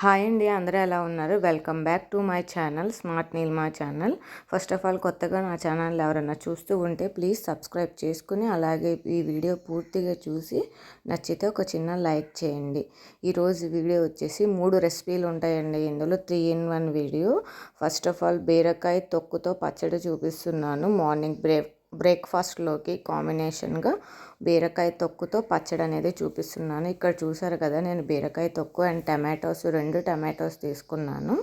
Hi అండి, అందరూ ఎలా ఉన్నారు? Welcome back to my channel smart Neelma channel. First of all కొత్తగా నా ఛానల్ ఎవరైనా చూస్తూ ఉంటే ప్లీజ్ సబ్స్క్రైబ్ చేసుకుని అలాగే ఈ వీడియో పూర్తిగా చూసి నచ్చితే ఒక చిన్న లైక్ చేయండి. ఈరోజు వీడియో వచ్చేసి 3 రెసిపీలు ఉంటాయండి. ఇందులో 3 in 1 video. First of all బీరకాయ తొక్కుతో పచ్చడి చూపిస్తున్నాను. మార్నింగ్ బ్రేక్ఫాస్ట్లోకి కాంబినేషన్గా బీరకాయ తొక్కుతో పచ్చడి అనేది చూపిస్తున్నాను. ఇక్కడ చూసారు కదా, నేను బీరకాయ తొక్కు అండ్ టమాటోస్ 2 టమాటోస్ తీసుకున్నాను.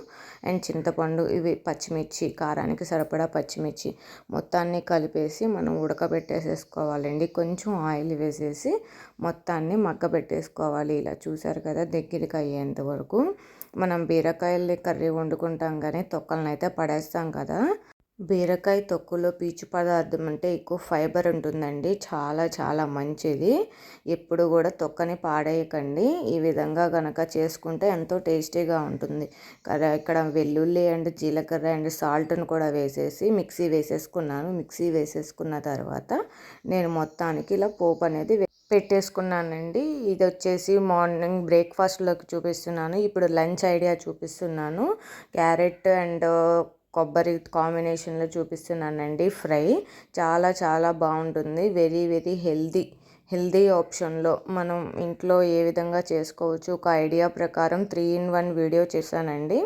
అండ్ చింతపండు, ఇవి పచ్చిమిర్చి, కారానికి సరిపడా పచ్చిమిర్చి మొత్తాన్ని కలిపేసి మనం ఉడకబెట్టేసేసుకోవాలండి. కొంచెం ఆయిల్ వేసేసి మొత్తాన్ని మగ్గబెట్టేసుకోవాలి. ఇలా చూసారు కదా, దగ్గరికి అయ్యేంత వరకు. మనం బీరకాయల్ని కర్రీ వండుకుంటాం కానీ తొక్కలను అయితే పడేస్తాం కదా. బీరకాయ తొక్కులో పీచు పదార్థం అంటే ఎక్కువ ఫైబర్ ఉంటుందండి. చాలా చాలా మంచిది. ఎప్పుడు కూడా తొక్కని పాడేయకండి. ఈ విధంగా కనుక చేసుకుంటే ఎంతో టేస్టీగా ఉంటుంది కదా. ఇక్కడ వెల్లుల్లి అండ్ జీలకర్ర అండ్ సాల్ట్ను కూడా వేసేసి మిక్సీ వేసేసుకున్న తర్వాత నేను మొత్తానికి ఇలా పోపు అనేది పెట్టేసుకున్నానండి. ఇది వచ్చేసి మార్నింగ్ బ్రేక్ఫాస్ట్లోకి చూపిస్తున్నాను. ఇప్పుడు లంచ్ ఐడియా చూపిస్తున్నాను. క్యారెట్ అండ్ కొబ్బరి కాంబినేషన్లో చూపిస్తున్నానండి. ఫ్రై చాలా చాలా బాగుంటుంది. వెరీ వెరీ హెల్దీ ఆప్షన్లో మనం ఇంట్లో ఏ విధంగా చేసుకోవచ్చు ఒక ఐడియా ప్రకారం 3 in 1 వీడియో చేశానండి.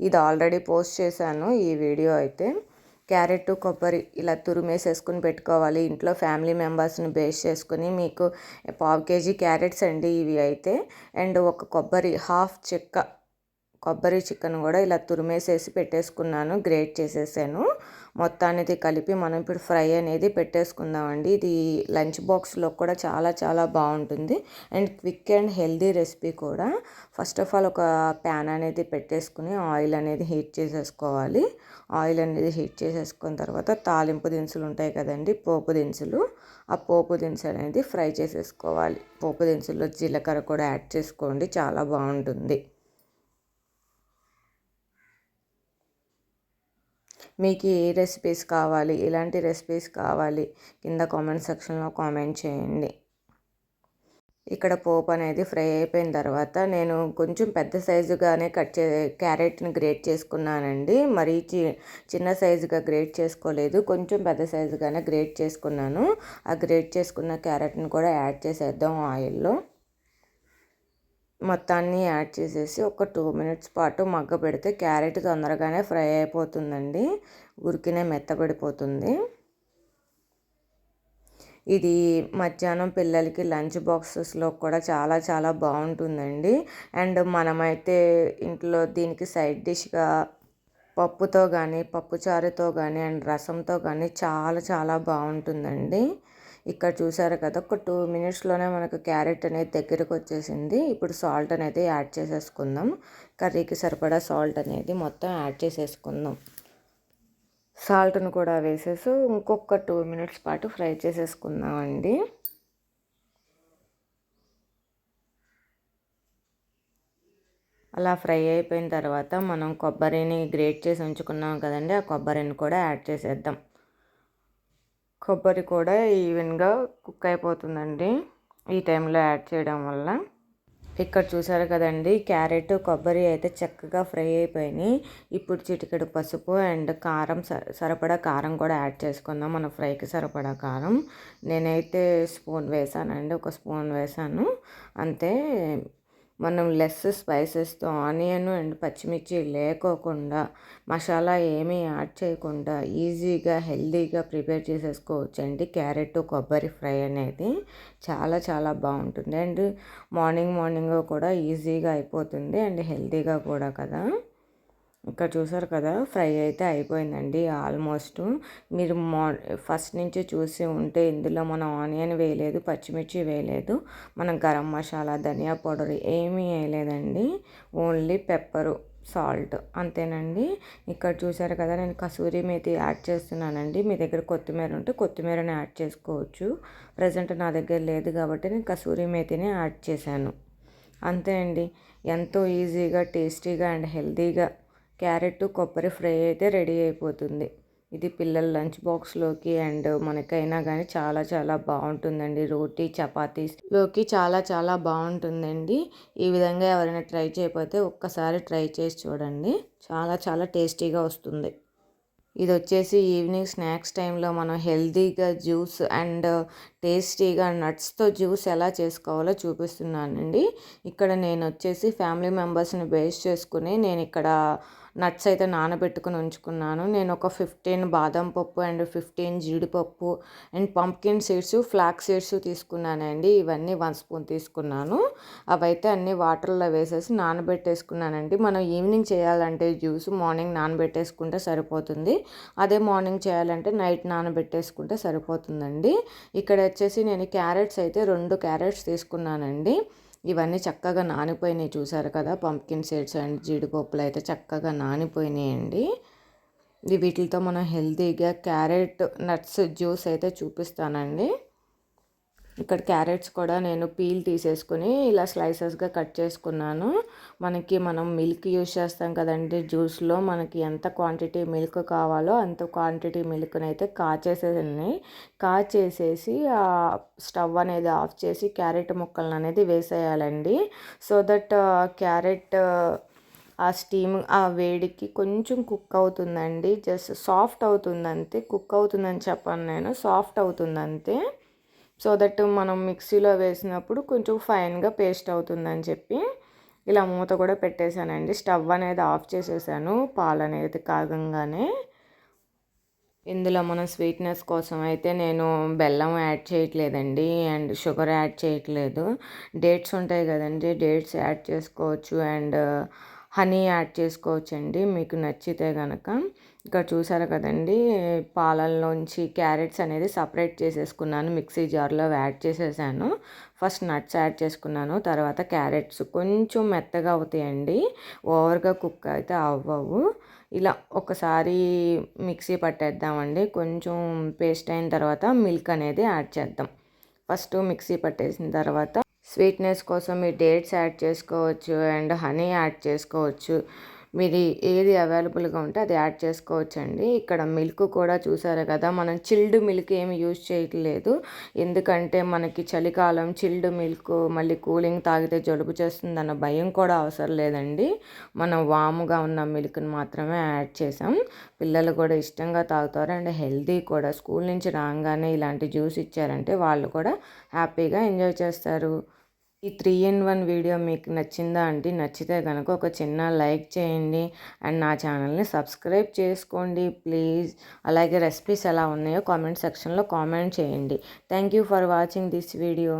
ఇది ఆల్రెడీ పోస్ట్ చేశాను ఈ వీడియో అయితే. క్యారెట్ కొబ్బరి ఇలా తురిమేసేసుకుని పెట్టుకోవాలి. ఇంట్లో ఫ్యామిలీ మెంబర్స్ని బేస్ చేసుకుని మీకు 1/2 kg క్యారెట్స్ అండి ఇవి అయితే. అండ్ ఒక హాఫ్ చెక్క కొబ్బరి చికెన్ కూడా ఇలా తురిమేసేసి పెట్టేసుకున్నాను. గ్రేట్ చేసేసాను. మొత్తానికి కలిపి మనం ఇప్పుడు ఫ్రై అనేది పెట్టేసుకుందామండి. ఇది లంచ్ బాక్స్లో కూడా చాలా చాలా బాగుంటుంది and quick and healthy recipe కూడా. ఫస్ట్ ఆఫ్ ఆల్ ఒక ప్యాన్ అనేది పెట్టేసుకుని ఆయిల్ అనేది హీట్ చేసేసుకోవాలి. ఆయిల్ అనేది హీట్ చేసేసుకున్న తర్వాత తాలింపు దినుసులు ఉంటాయి కదండి, పోపు దినుసులు. ఆ పోపు దినుసు అనేది ఫ్రై చేసేసుకోవాలి. పోపు దినుసుల్లో జీలకర్ర కూడా యాడ్ చేసుకోండి, చాలా బాగుంటుంది. మీకు ఏ రెసిపీస్ కావాలి, ఎలాంటి రెసిపీస్ కావాలి కింద కామెంట్ సెక్షన్లో కామెంట్ చేయండి. ఇక్కడ పోపు అనేది ఫ్రై అయిపోయిన తర్వాత నేను కొంచెం పెద్ద సైజుగానే క్యారెట్ని గ్రేట్ చేసుకున్నానండి. మరీ చిన్న సైజుగా గ్రేట్ చేసుకోలేదు, కొంచెం పెద్ద సైజుగానే గ్రేట్ చేసుకున్నాను. ఆ గ్రేట్ చేసుకున్న క్యారెట్ని కూడా యాడ్ చేసేద్దాం ఆయిల్లో. మొత్తాన్ని యాడ్ చేసేసి ఒక 2 minutes పాటు మగ్గ పెడితే క్యారెట్ తొందరగానే ఫ్రై అయిపోతుందండి. ఉరికినే మెత్తబడిపోతుంది. ఇది మధ్యాహ్నం పిల్లలకి లంచ్ బాక్సెస్లో కూడా చాలా చాలా బాగుంటుందండి. అండ్ మనమైతే ఇంట్లో దీనికి సైడ్ డిష్గా పప్పుతో కానీ, పప్పుచారుతో కానీ అండ్ రసంతో కానీ చాలా చాలా బాగుంటుందండి. ఇక్కడ చూసారు కదా, ఒక 2 minutesలోనే మనకు క్యారెట్ అనేది దగ్గరకు వచ్చేసింది. ఇప్పుడు సాల్ట్ అనేది యాడ్ చేసేసుకుందాం. కర్రీకి సరిపడా సాల్ట్ అనేది మొత్తం యాడ్ చేసేసుకుందాం. సాల్ట్ను కూడా వేసేసి ఇంకొక 2 minutes పాటు ఫ్రై చేసేసుకుందామండి. అలా ఫ్రై అయిపోయిన తర్వాత మనం కొబ్బరిని గ్రేట్ చేసి ఉంచుకున్నాం కదండి, ఆ కొబ్బరిని కూడా యాడ్ చేసేద్దాం. కొబ్బరి కూడా ఈవెన్గా కుక్ అయిపోతుందండి ఈ టైంలో యాడ్ చేయడం వల్ల. ఇక్కడ చూసారు కదండి, క్యారెట్ కొబ్బరి అయితే చక్కగా ఫ్రై అయిపోయినాయి. ఇప్పుడు చిటికెడు పసుపు అండ్ కారం, సరిపడా కారం కూడా యాడ్ చేసుకుందాం. మన ఫ్రైకి సరిపడా కారం నేనైతే స్పూన్ వేసానండి, ఒక స్పూన్ వేసాను అంతే. మనం లెస్ స్పైసెస్తో ఆనియన్ అండ్ పచ్చిమిర్చి లేకోకుండా, మసాలా ఏమీ యాడ్ చేయకుండా ఈజీగా హెల్దీగా ప్రిపేర్ చేసేసుకోవచ్చు అండి క్యారెట్ కొబ్బరి ఫ్రై అనేది. చాలా చాలా బాగుంటుంది అండ్ మార్నింగ్ కూడా ఈజీగా అయిపోతుంది అండ్ హెల్దీగా కూడా కదా. ఇక్కడ చూసారు కదా, ఫ్రై అయితే అయిపోయిందండి ఆల్మోస్ట్. మీరు ఫస్ట్ నుంచి చూసి ఉంటే ఇందులో మనం ఆనియన్ వేయలేదు, పచ్చిమిర్చి వేయలేదు, మనం గరం మసాలా, ధనియా పౌడర్ ఏమీ వేయలేదండి. ఓన్లీ పెప్పరు, సాల్ట్ అంతేనండి. ఇక్కడ చూసారు కదా, నేను కసూరి మేతి యాడ్ చేస్తున్నానండి. మీ దగ్గర కొత్తిమీర ఉంటే కొత్తిమీరని యాడ్ చేసుకోవచ్చు. ప్రజెంట్ నా దగ్గర లేదు కాబట్టి నేను కసూరి మేతిని యాడ్ చేశాను. అంతే అండి, ఎంతో ఈజీగా, టేస్టీగా అండ్ హెల్తీగా క్యారెట్ కొబ్బరి ఫ్రై అయితే రెడీ అయిపోతుంది. ఇది పిల్లల లంచ్ బాక్స్లోకి అండ్ మనకైనా కానీ చాలా చాలా బాగుంటుందండి. రోటీ చపాతీస్లోకి చాలా చాలా బాగుంటుందండి. ఈ విధంగా ఎవరైనా ట్రై చేయకపోతే ఒక్కసారి ట్రై చేసి చూడండి, చాలా చాలా టేస్టీగా వస్తుంది. ఇది వచ్చేసి ఈవినింగ్ స్నాక్స్ టైంలో మనం హెల్తీగా జ్యూస్ అండ్ టేస్టీగా నట్స్తో జ్యూస్ ఎలా చేసుకోవాలో చూపిస్తున్నానండి. ఇక్కడ నేను వచ్చేసి ఫ్యామిలీ మెంబర్స్ని బేస్ చేసుకుని నేను ఇక్కడ నట్స్ అయితే నానబెట్టుకుని ఉంచుకున్నాను. నేను ఒక 15 బాదం పప్పు అండ్ 15 జీడిపప్పు and pumpkin seeds, flax seeds తీసుకున్నానండి. ఇవన్నీ 1 స్పూన్ తీసుకున్నాను. అవైతే అన్నీ వాటర్లో వేసేసి నానబెట్టేసుకున్నానండి. మనం ఈవినింగ్ చేయాలంటే జ్యూస్ మార్నింగ్ నానబెట్టేసుకుంటే సరిపోతుంది. అదే మార్నింగ్ చేయాలంటే నైట్ నానబెట్టేసుకుంటే సరిపోతుందండి. ఇక్కడ వచ్చేసి నేను క్యారెట్స్ అయితే 2 క్యారెట్స్ తీసుకున్నానండి. ఇవన్నీ చక్కగా నానిపోయినాయి, చూసారు కదా. పంప్కిన్ సీడ్స్ అండ్ జీడిపప్పులు అయితే చక్కగా నానిపోయినాయండి. వీటితో మనం హెల్తీగా క్యారెట్ నట్స్ జ్యూస్ అయితే చూపిస్తానండి. ఇక్కడ క్యారెట్స్ కూడా నేను పీల్ తీసేసుకుని ఇలా స్లైసెస్గా కట్ చేసుకున్నాను. మనం మిల్క్ యూజ్ చేస్తాం కదండి జ్యూస్లో. మనకి ఎంత క్వాంటిటీ మిల్క్ కావాలో అంత క్వాంటిటీ మిల్క్ని అయితే కాచేసేసి స్టవ్ అనేది ఆఫ్ చేసి క్యారెట్ ముక్కలను అనేది వేసేయాలండి. సో దట్ క్యారెట్ ఆ స్టీమ్ ఆ వేడికి కొంచెం కుక్ అవుతుందండి. జస్ట్ సాఫ్ట్ అవుతుంది అంతే, కుక్ అవుతుందని చెప్పాను నేను, సాఫ్ట్ అవుతుంది అంతే. సో దట్ మనం మిక్సీలో వేసినప్పుడు కొంచెం ఫైన్గా పేస్ట్ అవుతుందని చెప్పి ఇలా మూత కూడా పెట్టేశానండి. స్టవ్ అనేది ఆఫ్ చేసేసాను పాలు అనేది కాగంగానే. ఇందులో మనం స్వీట్నెస్ కోసం అయితే నేను బెల్లం యాడ్ చేయట్లేదండి అండ్ షుగర్ యాడ్ చేయట్లేదు. డేట్స్ ఉంటాయి కదండి, డేట్స్ యాడ్ చేసుకోవచ్చు అండ్ హనీ యాడ్ చేసుకోవచ్చండి మీకు నచ్చితే కనుక. ఇక్కడ చూసారు కదండి, పాలల్లోంచి క్యారెట్స్ అనేది సపరేట్ చేసేసుకున్నాను, మిక్సీ జార్లో యాడ్ చేసేసాను. ఫస్ట్ నట్స్ యాడ్ చేసుకున్నాను, తర్వాత క్యారెట్స్ కొంచెం మెత్తగా అవుతాయండి, ఓవర్గా కుక్ అయితే అవ్వవు. ఇలా ఒకసారి మిక్సీ పట్టేద్దామండి. కొంచెం పేస్ట్ అయిన తర్వాత మిల్క్ అనేది యాడ్ చేద్దాం. ఫస్ట్ మిక్సీ పట్టేసిన తర్వాత స్వీట్నెస్ కోసం మీరు డేట్స్ యాడ్ చేసుకోవచ్చు అండ్ హనీ యాడ్ చేసుకోవచ్చు. మీరు ఏది అవైలబుల్గా ఉంటే అది యాడ్ చేసుకోవచ్చు అండి. ఇక్కడ మిల్క్ కూడా చూసారు కదా, మనం చిల్డ్ మిల్క్ ఏమి యూజ్ చేయట్లేదు. ఎందుకంటే మనకి చలికాలం చిల్డ్ మిల్క్ మళ్ళీ కూలింగ్ తాగితే జలుబు చేస్తుందన్న భయం కూడా అవసరం లేదండి. మనం వాముగా ఉన్న మిల్క్ని మాత్రమే యాడ్ చేసాం. పిల్లలు కూడా ఇష్టంగా తాగుతారు అండ్ హెల్తీ కూడా. స్కూల్ నుంచి రాగానే ఇలాంటి జ్యూస్ ఇచ్చారంటే వాళ్ళు కూడా హ్యాపీగా ఎంజాయ్ చేస్తారు. ఈ 3-in-1 వీడియో మీకు నచ్చిందా అండి? నచ్చితే కనుక ఒక చిన్న లైక్ చేయండి అండ్ నా ఛానల్ని సబ్స్క్రైబ్ చేసుకోండి ప్లీజ్. అలాగే రెసిపీస్ ఎలా ఉన్నాయో కామెంట్ సెక్షన్లో కామెంట్ చేయండి. Thank you for watching this video.